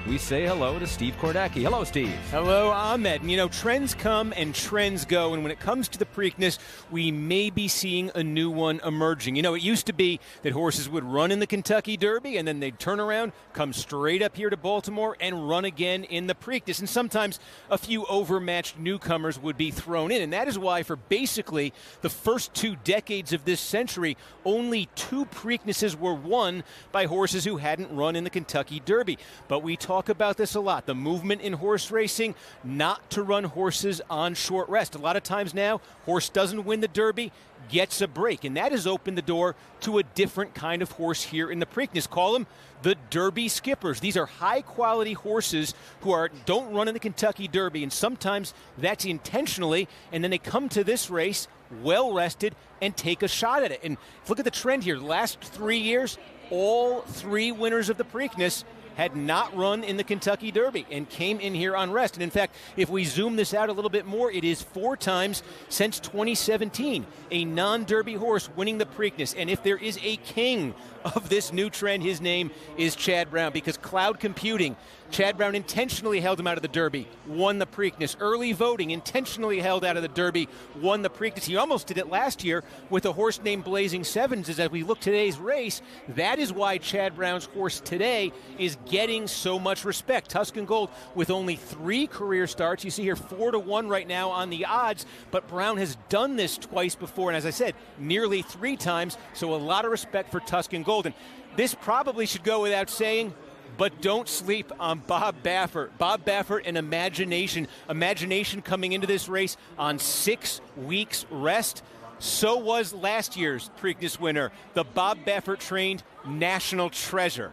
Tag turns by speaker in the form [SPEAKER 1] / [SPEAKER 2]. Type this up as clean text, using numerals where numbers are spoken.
[SPEAKER 1] we say hello to Steve Kornacki. Hello, Steve.
[SPEAKER 2] Hello, Ahmed. And, you know, trends come and trends go, and when it comes to the Preakness, we may be seeing a new one emerging. You know, it used to be that horses would run in the Kentucky Derby, and then they'd turn around, come straight up here to Baltimore, and run again in the Preakness. And sometimes a few overmatched newcomers would be thrown in, and that is why for basically the first 2 decades of this century, only 2 Preaknesses were won by horses who hadn't run in the Kentucky Derby. But we talk about this a lot, the movement in horse racing not to run horses on short rest. A lot of times now, horse doesn't win the Derby, gets a break, and that has opened the door to a different kind of horse here in the Preakness. Call them the Derby skippers. These are high-quality horses who don't run in the Kentucky Derby, and sometimes that's intentionally, and then they come to this race well-rested and take a shot at it. And look at the trend here. The last 3 years, all 3 winners of the Preakness had not run in the Kentucky Derby and came in here on rest. And in fact, if we zoom this out a little bit more, it is 4 times since 2017, a non-Derby horse winning the Preakness. And if there is a king of this new trend, his name is Chad Brown, because Cloud Computing, Chad Brown intentionally held him out of the Derby, won the Preakness. Early voting, intentionally held out of the Derby, won the Preakness. He almost did it last year with a horse named Blazing Sevens. As we look today's race, that is why Chad Brown's horse today is getting so much respect. Tuscan Gold with only 3 career starts. You see here 4-1 right now on the odds, but Brown has done this twice before, and as I said, nearly 3 times, so a lot of respect for Tuscan Gold. And this probably should go without saying, but don't sleep on Bob Baffert. Bob Baffert and Imagination. Imagination coming into this race on 6 weeks rest. So was last year's Preakness winner, the Bob Baffert trained National Treasure.